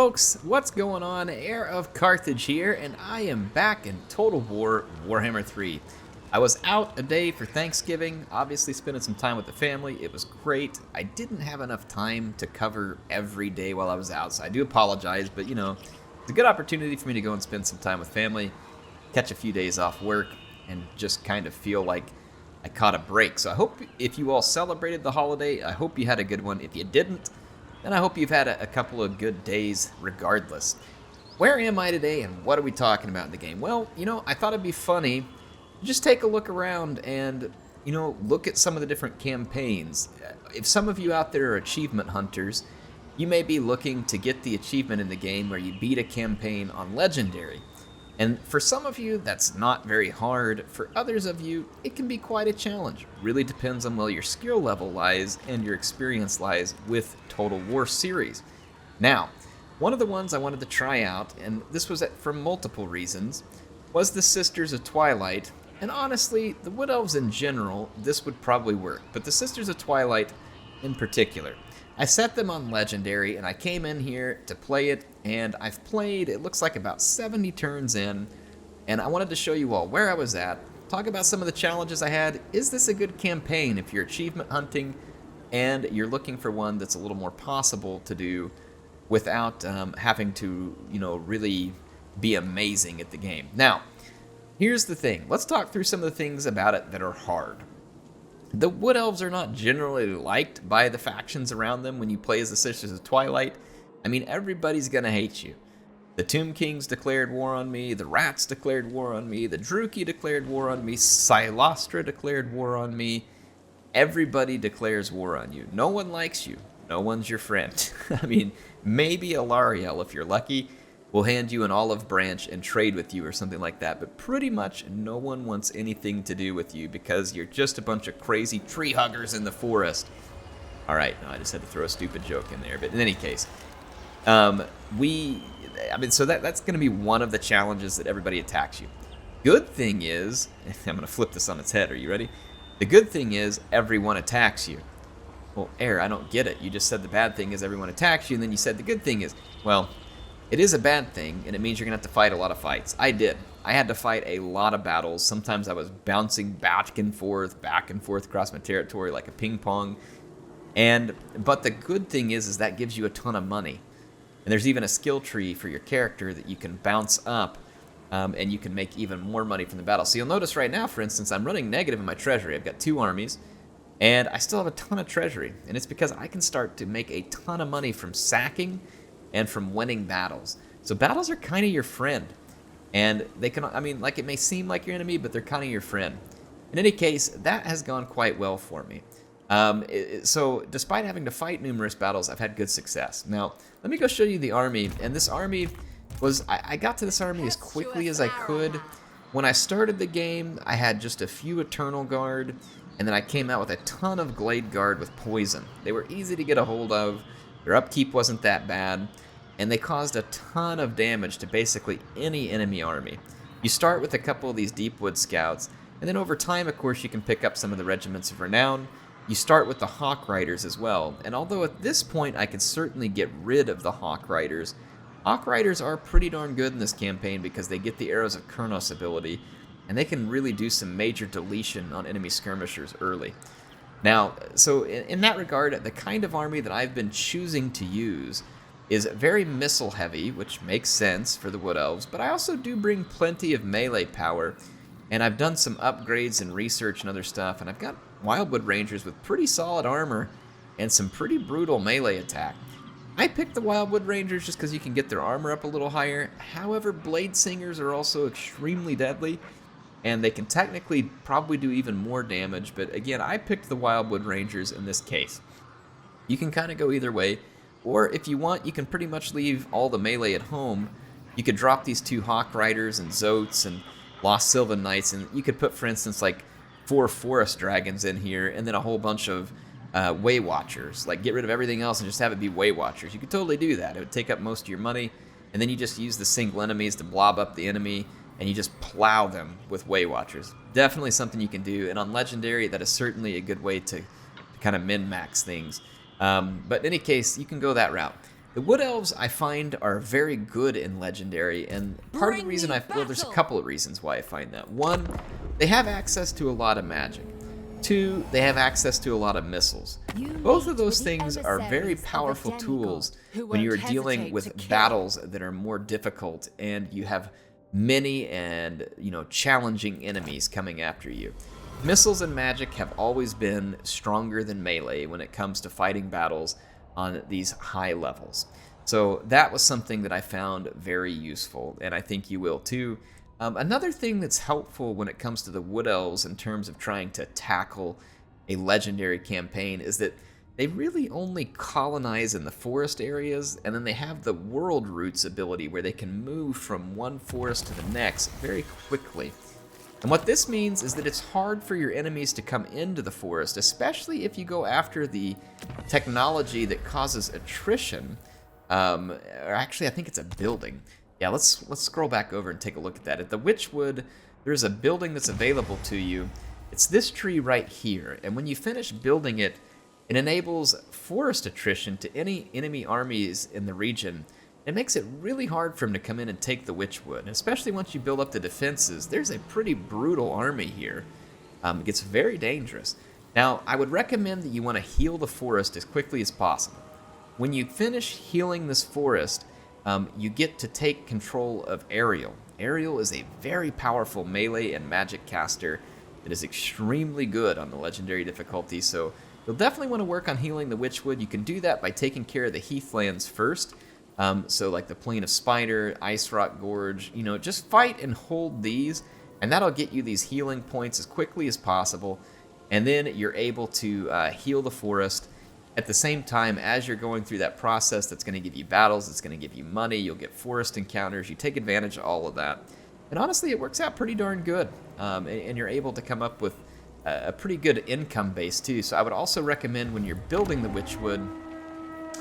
folks, what's going on? HeirofCarthage here, and I am back in Total War Warhammer 3. I was out a day for Thanksgiving, obviously spending some time with the family. It was great. I didn't have enough time to cover every day while I was out, so I do apologize, but it's a good opportunity for me to go and spend some time with family, catch a few days off work, and just kind of feel like I caught a break. So I hope if you all celebrated the holiday, I hope you had a good one. If you didn't, then I hope you've had a couple of good days regardless. Where am I today and what are we talking about in the game? Well, I thought it'd be funny to just take a look around and, look at some of the different campaigns. If some of you out there are achievement hunters, you may be looking to get the achievement in the game where you beat a campaign on Legendary. And for some of you, that's not very hard. For others of you, it can be quite a challenge. Really depends on where your skill level lies and your experience lies with Total War series. Now, one of the ones I wanted to try out, and this was for multiple reasons, was the Sisters of Twilight. And honestly, the Wood Elves in general, this would probably work. But the Sisters of Twilight in particular. I set them on Legendary, and I came in here to play it, and I've played, it looks like about 70 turns in, and I wanted to show you all where I was at, talk about some of the challenges I had. Is this a good campaign if you're achievement hunting and you're looking for one that's a little more possible to do without having to, really be amazing at the game? Now, here's the thing. Let's talk through some of the things about it that are hard. The Wood Elves are not generally liked by the factions around them when you play as the Sisters of Twilight. I mean, everybody's gonna hate you. The Tomb Kings declared war on me, the Rats declared war on me, the Druki declared war on me, Silostra declared war on me. Everybody declares war on you. No one likes you. No one's your friend. I mean, maybe Alariel, if you're lucky, will hand you an olive branch and trade with you or something like that, but pretty much no one wants anything to do with you because you're just a bunch of crazy tree huggers in the forest. Alright, no, I just had to throw a stupid joke in there, but in any case, so that's going to be one of the challenges that everybody attacks you. Good thing is, I'm going to flip this on its head, are you ready? The good thing is, everyone attacks you. Well, I don't get it. You just said the bad thing is everyone attacks you, and then you said the good thing is, well, it is a bad thing, and it means you're going to have to fight a lot of fights. I did. I had to fight a lot of battles. Sometimes I was bouncing back and forth across my territory like a ping pong. But the good thing is that gives you a ton of money. And there's even a skill tree for your character that you can bounce up, and you can make even more money from the battle. So you'll notice right now, for instance, I'm running negative in my treasury. I've got 2 armies, and I still have a ton of treasury. And it's because I can start to make a ton of money from sacking and from winning battles. So battles are kind of your friend. And they can, it may seem like your enemy, but they're kind of your friend. In any case, that has gone quite well for me. So despite having to fight numerous battles, I've had good success. Now, let me go show you the army. And this army was, I got to this army as quickly as I could. When I started the game, I had just a few Eternal Guard, and then I came out with a ton of Glade Guard with poison. They were easy to get a hold of. Their upkeep wasn't that bad, and they caused a ton of damage to basically any enemy army. You start with a couple of these Deepwood Scouts, and then over time, of course, you can pick up some of the Regiments of Renown. You start with the Hawk Riders as well, and although at this point I could certainly get rid of the Hawk Riders are pretty darn good in this campaign because they get the Arrows of Kurnos ability, and they can really do some major deletion on enemy skirmishers early. Now, so in that regard, the kind of army that I've been choosing to use is very missile heavy, which makes sense for the Wood Elves, but I also do bring plenty of melee power, and I've done some upgrades and research and other stuff, and I've got Wildwood Rangers with pretty solid armor and some pretty brutal melee attack. I picked the Wildwood Rangers just because you can get their armor up a little higher. However, Blade Singers are also extremely deadly, and they can technically probably do even more damage, but again, I picked the Wildwood Rangers in this case. You can kind of go either way, or if you want, you can pretty much leave all the melee at home. You could drop these 2 Hawk Riders and Zotes and Lost Sylvan Knights, and you could put, for instance, like 4 Forest Dragons in here, and then a whole bunch of Way Watchers. Like, get rid of everything else and just have it be Way Watchers. You could totally do that. It would take up most of your money, and then you just use the single enemies to blob up the enemy, and you just plow them with Way Watchers. Definitely something you can do, and on Legendary, that is certainly a good way to kind of min-max things. But in any case, you can go that route. The Wood Elves, I find, are very good in Legendary, and part of the reason well, there's a couple of reasons why I find that. One, they have access to a lot of magic. Two, they have access to a lot of missiles. Both of those things are very powerful tools when you're dealing with battles that are more difficult and you have many and, challenging enemies coming after you. Missiles and magic have always been stronger than melee when it comes to fighting battles on these high levels. So that was something that I found very useful, and I think you will too. Another thing that's helpful when it comes to the Wood Elves in terms of trying to tackle a legendary campaign is that they really only colonize in the forest areas, and then they have the World Roots ability where they can move from one forest to the next very quickly. And what this means is that it's hard for your enemies to come into the forest, especially if you go after the technology that causes attrition. Or actually, I think it's a building. Yeah, let's scroll back over and take a look at that. At the Witchwood, there's a building that's available to you. It's this tree right here, and when you finish building it, it enables forest attrition to any enemy armies in the region. It makes it really hard for them to come in and take the Witchwood, and especially once you build up the defenses. There's a pretty brutal army here. It gets very dangerous. Now, I would recommend that you want to heal the forest as quickly as possible. When you finish healing this forest, you get to take control of Ariel. Ariel is a very powerful melee and magic caster that is extremely good on the legendary difficulty, so you'll definitely want to work on healing the Witchwood. You can do that by taking care of the Heathlands first. So like the Plain of Spider, Ice Rock Gorge, just fight and hold these, and that'll get you these healing points as quickly as possible, and then you're able to heal the forest. At the same time, as you're going through that process, that's going to give you battles, it's going to give you money, you'll get forest encounters, you take advantage of all of that. And honestly, it works out pretty darn good, and you're able to come up with a pretty good income base too. So I would also recommend when you're building the Witchwood,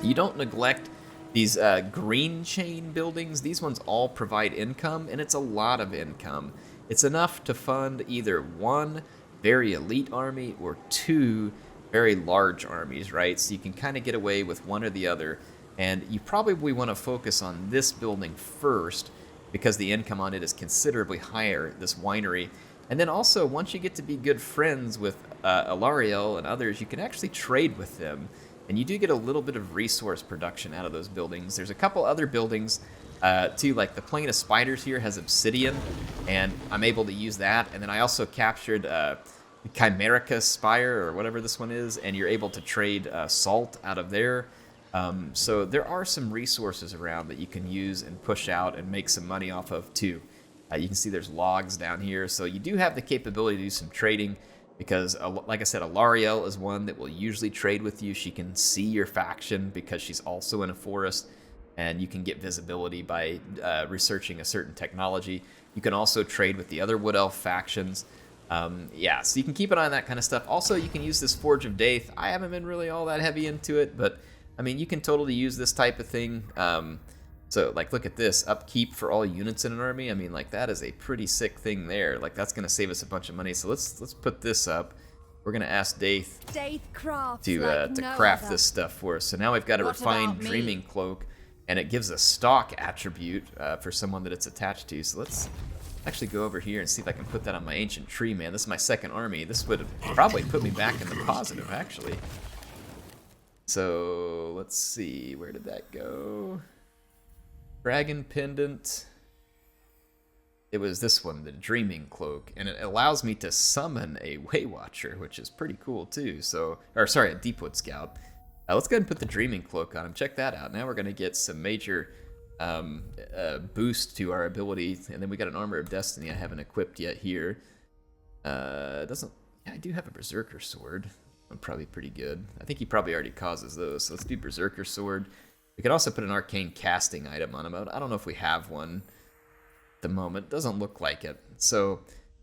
you don't neglect these green chain buildings. These ones all provide income, and it's a lot of income. It's enough to fund either one very elite army or two very large armies, right? So you can kind of get away with one or the other, and you probably want to focus on this building first because the income on it is considerably higher, this winery. And then also, once you get to be good friends with Alariel and others, you can actually trade with them. And you do get a little bit of resource production out of those buildings. There's a couple other buildings, too, like the Plain of Spiders here has obsidian, and I'm able to use that. And then I also captured Chimerica Spire, or whatever this one is, and you're able to trade salt out of there. So there are some resources around that you can use and push out and make some money off of, too. You can see there's logs down here, so you do have the capability to do some trading. Because, like I said, Alariel is one that will usually trade with you. She can see your faction because she's also in a forest, and you can get visibility by researching a certain technology. You can also trade with the other Wood Elf factions. Yeah, so you can keep an eye on that kind of stuff. Also, you can use this Forge of Daith. I haven't been really all that heavy into it, but, I mean, you can totally use this type of thing. So, like, look at this. Upkeep for all units in an army. I mean, like, that is a pretty sick thing there. Like, that's going to save us a bunch of money. So let's put this up. We're going to ask Daith to craft this stuff for us. So now we've got a refined Dreaming Cloak, and it gives a stock attribute for someone that it's attached to. So let's actually go over here and see if I can put that on my Ancient Tree, man. This is my second army. This would probably put me back in the positive, actually. So, let's see. Where did that go? Dragon Pendant. It was this one, the Dreaming Cloak, and it allows me to summon a Waywatcher, which is pretty cool too. So, or sorry, a Deepwood Scout. Let's go ahead and put the Dreaming Cloak on him. Check that out. Now we're going to get some major boost to our ability, and then we got an Armor of Destiny I haven't equipped yet here. Doesn't. Yeah, I do have a Berserker Sword. I'm probably pretty good. I think he probably already causes those. So let's do Berserker Sword. We could also put an Arcane Casting item on him. I don't know if we have one at the moment. Doesn't look like it. So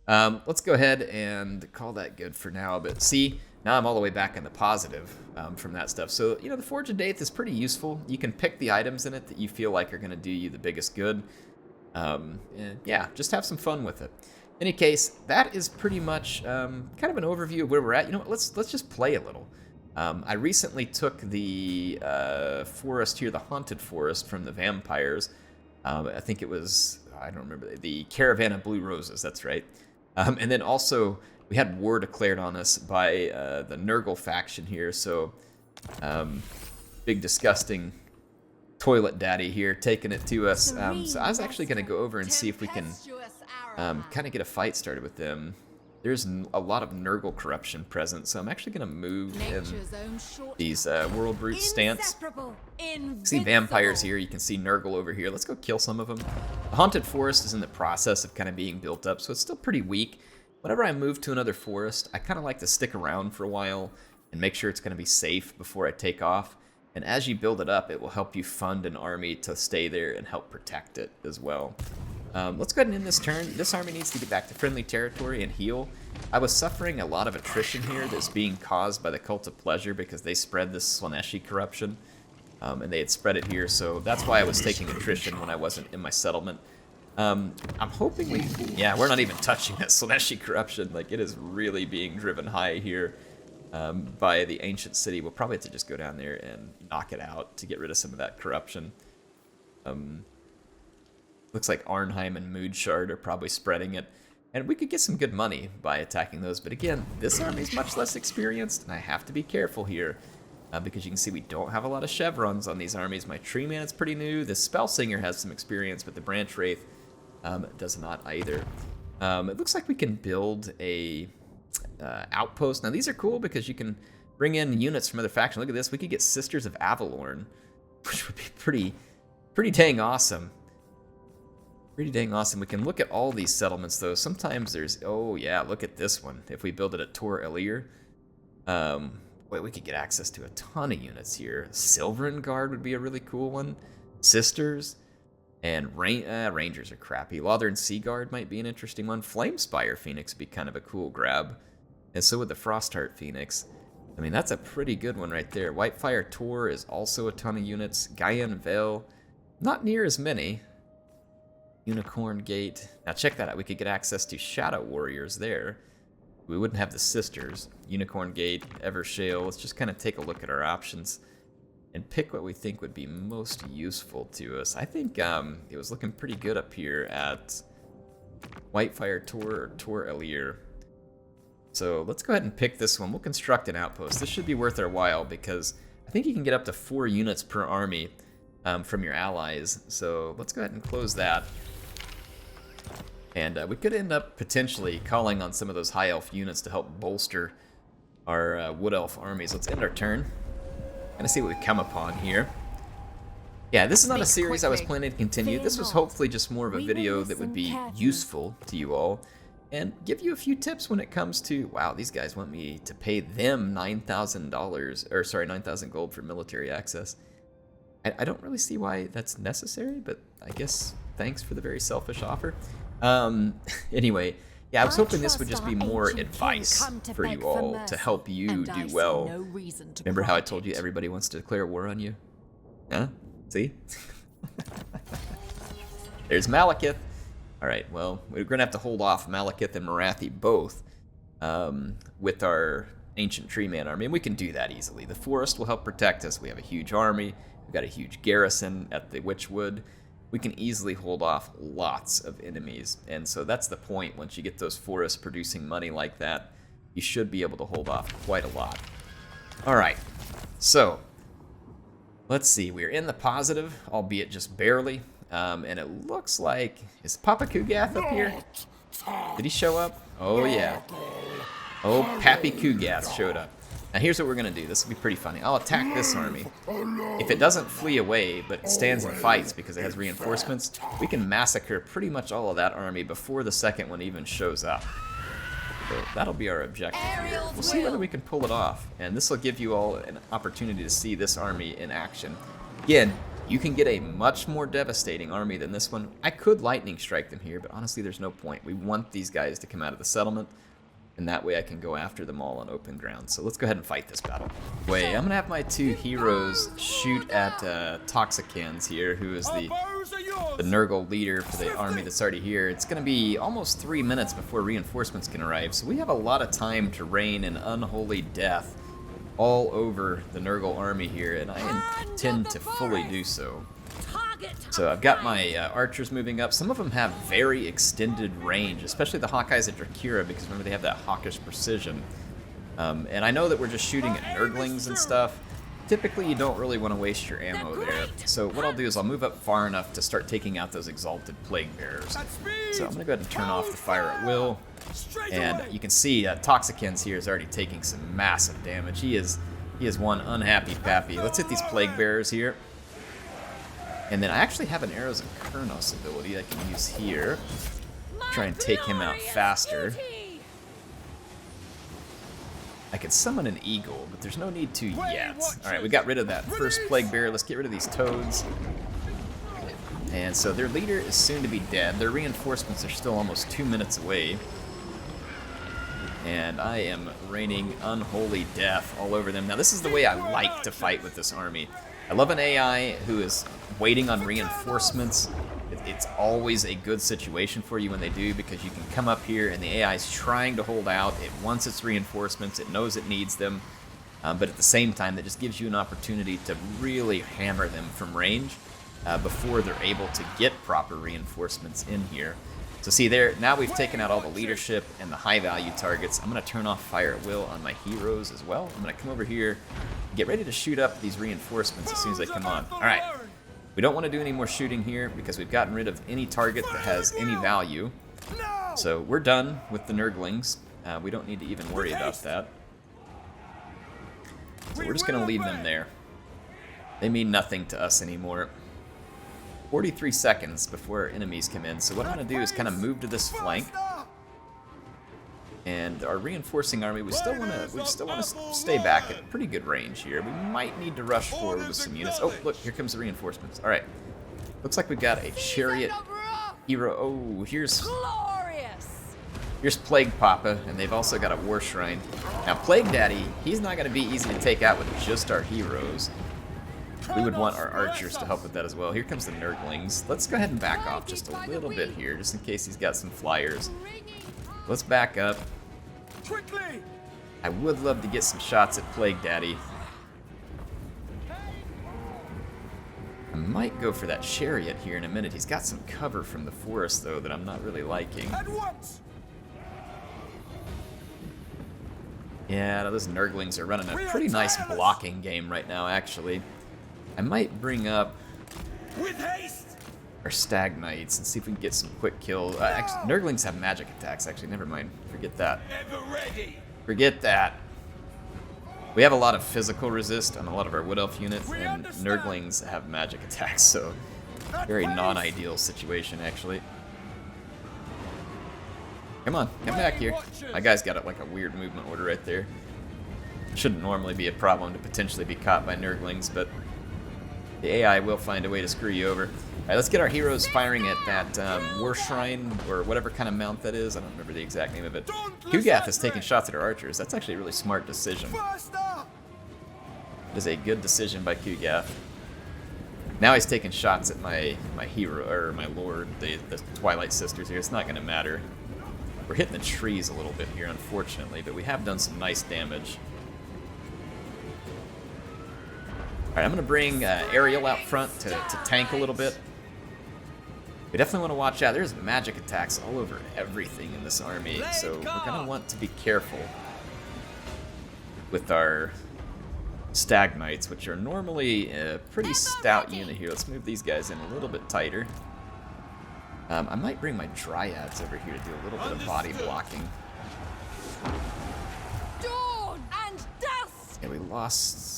let's go ahead and call that good for now. But see, now I'm all the way back in the positive from that stuff. So, you know, the Forge of Daith is pretty useful. You can pick the items in it that you feel like are going to do you the biggest good. And yeah, just have some fun with it. In any case, that is pretty much kind of an overview of where we're at. You know what, let's just play a little. I recently took the forest here, the Haunted Forest from the vampires. I think it was, I don't remember, the Caravan of Blue Roses, that's right. And then also, we had war declared on us by the Nurgle faction here, so big disgusting toilet daddy here taking it to us. So I was actually going to go over and see if we can kind of get a fight started with them. There's a lot of Nurgle corruption present, so I'm actually going to move in these World Root stance. See vampires here, you can see Nurgle over here. Let's go kill some of them. The Haunted Forest is in the process of kind of being built up, so it's still pretty weak. Whenever I move to another forest, I kind of like to stick around for a while and make sure it's going to be safe before I take off. And as you build it up, it will help you fund an army to stay there and help protect it as well. Let's go ahead and end this turn. This army needs to get back to friendly territory and heal. I was suffering a lot of attrition here that's being caused by the Cult of Pleasure because they spread this Slaaneshi corruption. And they had spread it here, so that's why I was taking attrition when I wasn't in my settlement. I'm hoping we... Yeah, we're not even touching that Slaaneshi corruption. Like, it is really being driven high here by the ancient city. We'll probably have to just go down there and knock it out to get rid of some of that corruption. Looks like Arnheim and Moodshard are probably spreading it. And we could get some good money by attacking those. But again, this army is much less experienced, and I have to be careful here. Because you can see we don't have a lot of chevrons on these armies. My Tree Man is pretty new. The Spellsinger has some experience, but the Branch Wraith does not either. It looks like we can build a outpost. Now these are cool because you can bring in units from other factions. Look at this. We could get Sisters of Avalorn, which would be pretty dang awesome. Pretty dang awesome. We can look at all these settlements, though. Sometimes there's... Oh, yeah, look at this one. If we build it at Tor Elir, wait, we could get access to a ton of units here. Silverin Guard would be a really cool one. Sisters. And Rangers are crappy. Lothern Sea Guard might be an interesting one. Flamespire Phoenix would be kind of a cool grab. And so would the Frostheart Phoenix. I mean, that's a pretty good one right there. Whitefire Tor is also a ton of units. Gaian Vale, not near as many. Unicorn Gate. Now check that out. We could get access to Shadow Warriors there. We wouldn't have the Sisters. Unicorn Gate, Evershale. Let's just kind of take a look at our options and pick what we think would be most useful to us. I think it was looking pretty good up here at Whitefire Tor or Tor Elir. So let's go ahead and pick this one. We'll construct an outpost. This should be worth our while because I think you can get up to 4 units per army from your allies. So let's go ahead and close that. And we could end up potentially calling on some of those high elf units to help bolster our wood elf armies. Let's end our turn. Gonna see what we come upon here. Yeah, this is not a series I was planning to continue. This was hopefully just more of a video that would be useful to you all and give you a few tips when it comes to, wow, these guys want me to pay them $9,000, or sorry, 9,000 gold for military access. I don't really see why that's necessary, but I guess thanks for the very selfish offer. Anyway, yeah, I was hoping this would just be more advice for you all to help you do well. Remember how I told you everybody wants to declare war on you? Huh? See? There's Malekith. All right, well, we're going to have to hold off Malekith and Marathi both with our Ancient Tree Man army, and we can do that easily. The forest will help protect us. We have a huge army. We've got a huge garrison at the Witchwood. We can easily hold off lots of enemies, and so that's the point. Once you get those forests producing money like that, you should be able to hold off quite a lot. All right, so let's see. We're in the positive, albeit just barely, and it looks like... Is Papa Kugath up here? Did he show up? Oh, yeah. Oh, Pappy Kugath showed up. Now here's what we're going to do. This will be pretty funny. I'll attack this army. If it doesn't flee away, but stands and fights because it has reinforcements, we can massacre pretty much all of that army before the second one even shows up. So that'll be our objective here. We'll see whether we can pull it off. And this will give you all an opportunity to see this army in action. Again, you can get a much more devastating army than this one. I could lightning strike them here, but honestly there's no point. We want these guys to come out of the settlement. And that way I can go after them all on open ground. So let's go ahead and fight this battle. Wait, I'm going to have my 2 heroes shoot at Toxicans here, who is the Nurgle leader for the army that's already here. It's going to be almost 3 minutes before reinforcements can arrive, so we have a lot of time to reign in unholy death all over the Nurgle army here, and I intend to fully do so. So I've got my archers moving up. Some of them have very extended range, especially the Hawkeyes at Drakira, because remember they have that hawkish precision. And I know that we're just shooting at Nurglings and stuff. Typically you don't really want to waste your ammo there. So what I'll do is I'll move up far enough to start taking out those exalted plague bearers. So I'm going to go ahead and turn off the fire at will. And you can see Toxicens here is already taking some massive damage. He is one unhappy pappy. Let's hit these plague bearers here. And then I actually have an Arrows of Kurnos ability I can use here. Try and take him out faster. I could summon an eagle, but there's no need to yet. Alright, we got rid of that first plague bearer. Let's get rid of these toads. And so their leader is soon to be dead. Their reinforcements are still almost 2 minutes away. And I am raining unholy death all over them. Now this is the way I like to fight with this army. I love an AI who is waiting on reinforcements. It's always a good situation for you when they do, because you can come up here and the AI is trying to hold out. It wants its reinforcements. It knows it needs them. But at the same time, that just gives you an opportunity to really hammer them from range before they're able to get proper reinforcements in here. So see there, now we've taken out all the leadership and the high value targets. I'm going to turn off fire at will on my heroes as well. I'm going to come over here, get ready to shoot up these reinforcements as soon as they come on. Alright, we don't want to do any more shooting here because we've gotten rid of any target that has any value. So we're done with the Nurglings. We don't need to even worry about that. So we're just going to leave them there. They mean nothing to us anymore. 43 seconds before our enemies come in. So what I'm going to do is kind of move to this flank. And our reinforcing army, we still want to stay back at pretty good range here. We might need to rush forward with some units. Oh, look, here comes the reinforcements. All right. Looks like we got a chariot hero. Oh, here's Plague Papa, and they've also got a War Shrine. Now, Plague Daddy, he's not going to be easy to take out with just our heroes. We would want our archers to help with that as well. Here comes the Nurglings. Let's go ahead and back off just a little bit here, just in case he's got some flyers. Let's back up. I would love to get some shots at Plague Daddy. I might go for that chariot here in a minute. He's got some cover from the forest, though, that I'm not really liking. Yeah, those Nurglings are running a pretty nice blocking game right now, actually. I might bring up our Stag Knights and see if we can get some quick kills. Actually, Nurglings have magic attacks, actually. Never mind. Forget that. Forget that. We have a lot of physical resist on a lot of our Wood Elf units, and Nurglings have magic attacks, so very non-ideal situation, actually. Come on, come back here. My guy's got like a weird movement order right there. Shouldn't normally be a problem to potentially be caught by Nurglings, but the AI will find a way to screw you over. Alright, let's get our heroes firing at that War Shrine, or whatever kind of mount that is. I don't remember the exact name of it. Kugath is taking shots at our archers. That's actually a really smart decision. It is a good decision by Kugath. Now he's taking shots at my hero, or my lord, the Twilight Sisters here. It's not going to matter. We're hitting the trees a little bit here, unfortunately, but we have done some nice damage. Alright, I'm going to bring Ariel out front to tank a little bit. We definitely want to watch out. There's magic attacks all over everything in this army, so we're going to want to be careful with our Stag Knights, which are normally a pretty stout unit here. Let's move these guys in a little bit tighter. I might bring my Dryads over here to do a little bit of body blocking. Dawn and dusk. Yeah, we lost...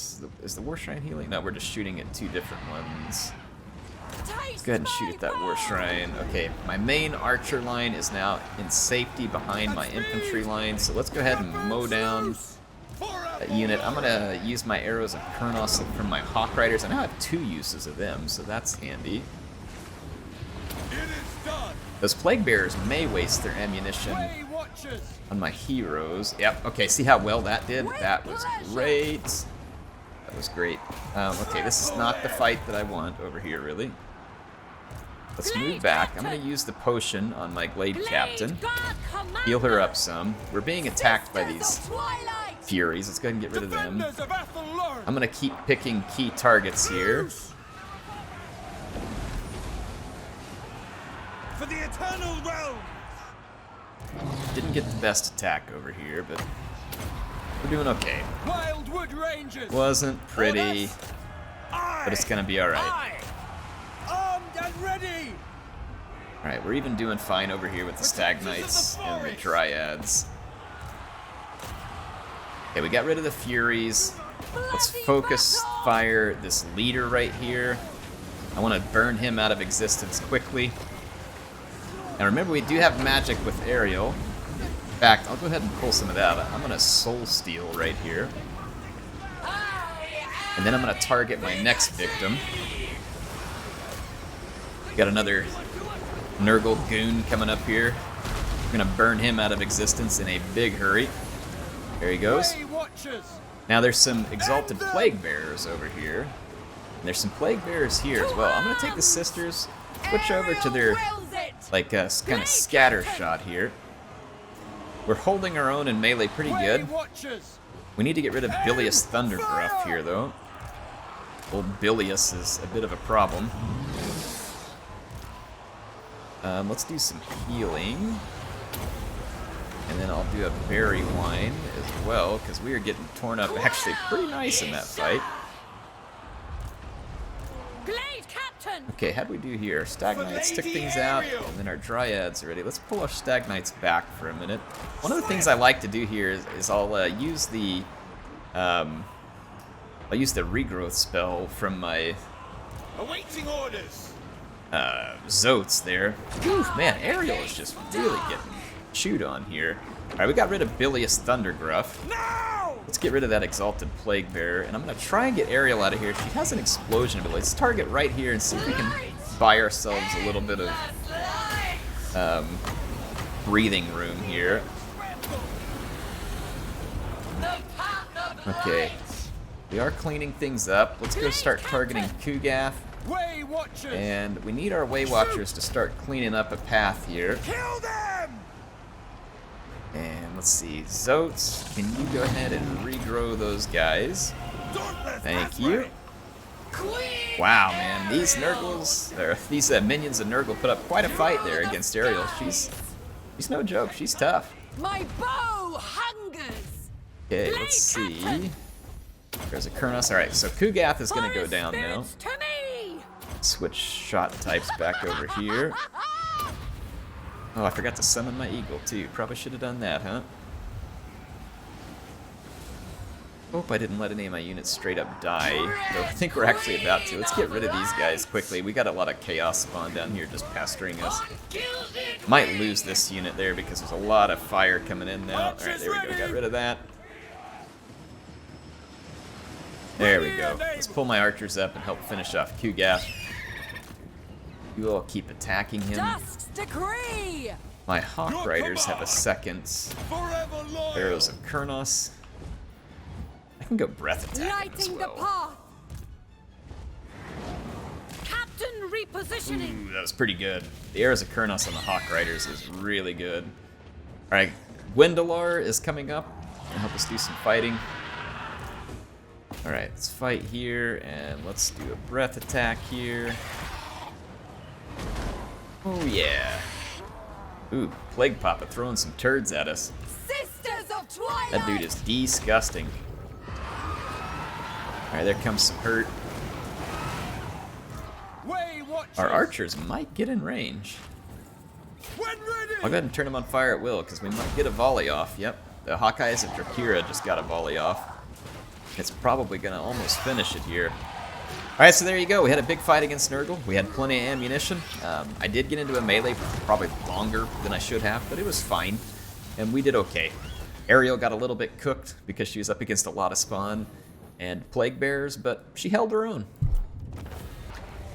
Is the War Shrine healing? No, we're just shooting at two different ones. Let's go ahead and shoot at that War Shrine. Okay, my main archer line is now in safety behind my infantry line, so let's go ahead and mow down that unit. I'm going to use my arrows of Kurnos from my Hawk Riders. I now have 2 uses of them, so that's handy. Those Plague Bearers may waste their ammunition on my heroes. Yep, okay, see how well that did? That was great. That was great. Okay, this is not the fight that I want over here, really. Let's move back. I'm going to use the potion on my Glade Captain. Heal her up some. We're being attacked by these Furies. Let's go ahead and get rid of them. Defenders of Athelnor! I'm going to keep picking key targets here. For the eternal realm! Didn't get the best attack over here, but we're doing okay. Wildwood Rangers! Wasn't pretty, but it's going to be alright. Aye. Armed and ready! Alright, we're even doing fine over here with the Stag Knights and the Dryads. Okay, we got rid of the Furies. Let's focus fire this leader right here. I want to burn him out of existence quickly. Now remember, we do have magic with Aerial. In fact, I'll go ahead and pull some of that. I'm going to Soul Steal right here. And then I'm going to target my next victim. Got another Nurgle goon coming up here. I'm going to burn him out of existence in a big hurry. There he goes. Now there's some Exalted Plague Bearers over here. And there's some Plague Bearers here as well. I'm going to take the Sisters, switch over to their like kind of scatter shot here. We're holding our own in melee pretty good. We need to get rid of Bilious Thunderbarge here though. Old Bilious is a bit of a problem. Let's do some healing. And then I'll do a berry wine as well, because we are getting torn up actually pretty nice in that fight. Okay, how'd we do here? Stag Knights took things out, and then our Dryads are ready. Let's pull our Stag Knights back for a minute. One of the things I like to do here is I'll use the regrowth spell from my awaiting orders. Zotes there. Oof, man, Aerial is just really getting chewed on here. Alright, we got rid of Bilious Thundergruff. No! Let's get rid of that Exalted Plague Bearer, and I'm going to try and get Aerial out of here. She has an explosion ability. Let's target right here and see if we can buy ourselves a little bit of breathing room here. Okay, we are cleaning things up. Let's go start targeting Kugath. And we need our Way Watchers to start cleaning up a path here. Kill them! And let's see, Zotes, can you go ahead and regrow those guys? Thank you. Wow, man, these Nurgles, or these minions of Nurgle put up quite a fight there against Aerial. She's no joke. She's tough. My bow hungers. Okay, let's see. There's a Kurnos. All right, so Kugath is going to go down now. Switch shot types back over here. Oh, I forgot to summon my eagle too. Probably should have done that, huh? Hope I didn't let any of my units straight up die. Though I think we're actually about to. Let's get rid of these guys quickly. We got a lot of chaos spawn down here just pestering us. Might lose this unit there because there's a lot of fire coming in now. Alright, there we go. Got rid of that. There we go. Let's pull my archers up and help finish off Kugath. You all keep attacking him. My Hawk Riders have a second. Arrows of Kurnos. I can go breath attack as well. Captain repositioning. Ooh, that was pretty good. The Arrows of Kurnos on the Hawk Riders is really good. Alright, Gwendolar is coming up to help us do some fighting. Alright, let's fight here, and let's do a breath attack here. Oh yeah. Ooh, Plague Papa throwing some turds at us. Sisters of Twilight. That dude is disgusting. Alright, there comes some hurt. Our archers might get in range. I'll go ahead and turn them on fire at will, because we might get a volley off. Yep, the Hawkeyes of Drakira just got a volley off. It's probably going to almost finish it here. Alright, so there you go. We had a big fight against Nurgle. We had plenty of ammunition. I did get into a melee probably longer than I should have, but it was fine. And we did okay. Aerial got a little bit cooked because she was up against a lot of spawn and Plague Bearers, but she held her own.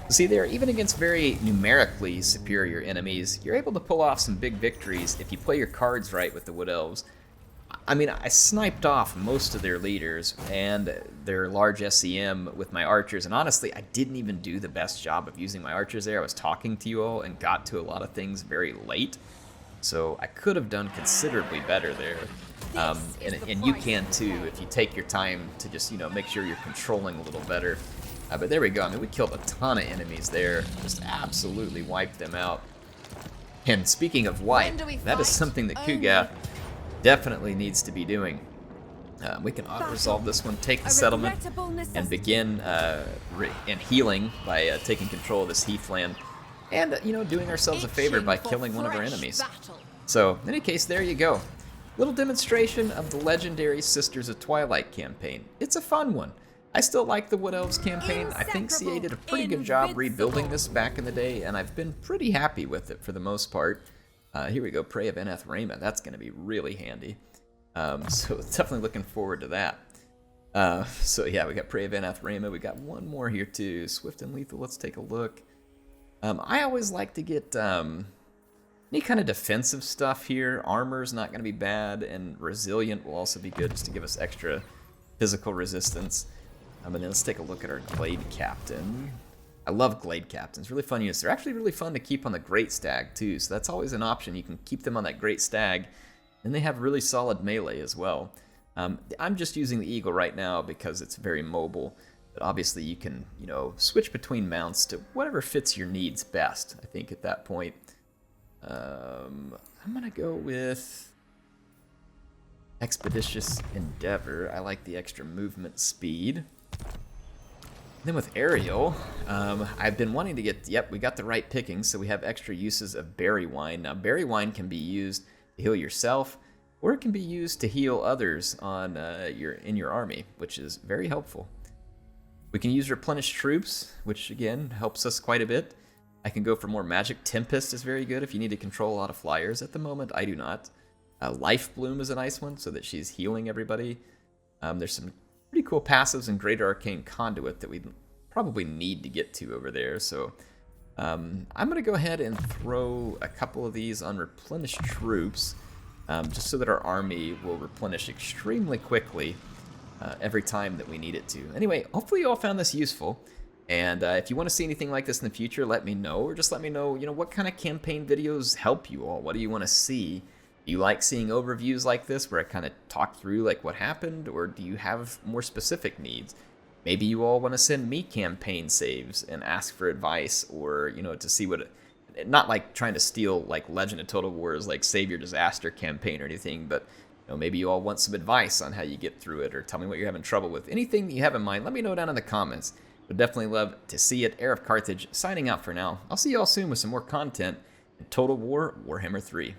See there, even against very numerically superior enemies, you're able to pull off some big victories if you play your cards right with the Wood Elves. I mean, I sniped off most of their leaders and their large SCM with my archers, and honestly, I didn't even do the best job of using my archers there. I was talking to you all and got to a lot of things very late. So I could have done considerably better there. And you can too if you take your time to just, make sure you're controlling a little better. But there we go. I mean, we killed a ton of enemies there. Just absolutely wiped them out. And speaking of wipe, that is something that Kuga definitely needs to be doing. We can auto-resolve this one, take the settlement, and begin healing by taking control of this heathland. And, doing ourselves a favor by killing one of our enemies. So, in any case, there you go. Little demonstration of the legendary Sisters of Twilight campaign. It's a fun one. I still like the Wood Elves campaign. I think CA did a pretty good job rebuilding this back in the day, and I've been pretty happy with it for the most part. Here we go, Prey of Eneth Rayma. That's going to be really handy. So definitely looking forward to that. So yeah, we got Prey of Eneth Rayma. We got one more here too. Swift and Lethal. Let's take a look. I always like to get any kind of defensive stuff here. Armor's not going to be bad, and Resilient will also be good just to give us extra physical resistance. And then let's take a look at our Glade Captain. I love Glade Captains. Really fun units. They're actually really fun to keep on the Great Stag too, so that's always an option. You can keep them on that Great Stag, and they have really solid melee as well. I'm just using the Eagle right now because it's very mobile. But obviously you can, switch between mounts to whatever fits your needs best, I think, at that point. I'm going to go with Expeditious Endeavor. I like the extra movement speed. Then with Aerial, I've been wanting to get, we got the right pickings, so we have extra uses of Berry Wine. Now, Berry Wine can be used to heal yourself, or it can be used to heal others on in your army, which is very helpful. We can use Replenish Troops, which again helps us quite a bit. I can go for more Magic. Tempest is very good if you need to control a lot of flyers. At the moment, I do not. Life Bloom is a nice one, so that she's healing everybody. There's some pretty cool passives in Greater Arcane Conduit that we probably need to get to over there. So I'm going to go ahead and throw a couple of these on Replenish Troops, just so that our army will replenish extremely quickly. Every time that we need it to. Anyway, hopefully you all found this useful. And if you want to see anything like this in the future, let me know. Or just let me know, what kind of campaign videos help you all. What do you want to see? Do you like seeing overviews like this where I kind of talk through like what happened? Or do you have more specific needs? Maybe you all want to send me campaign saves and ask for advice, or, to see what... Not like trying to steal like Legend of Total War's like Save Your Disaster campaign or anything, but... maybe you all want some advice on how you get through it, or tell me what you're having trouble with. Anything that you have in mind, let me know down in the comments. Would definitely love to see it. HeirofCarthage signing out for now. I'll see you all soon with some more content in Total War Warhammer 3.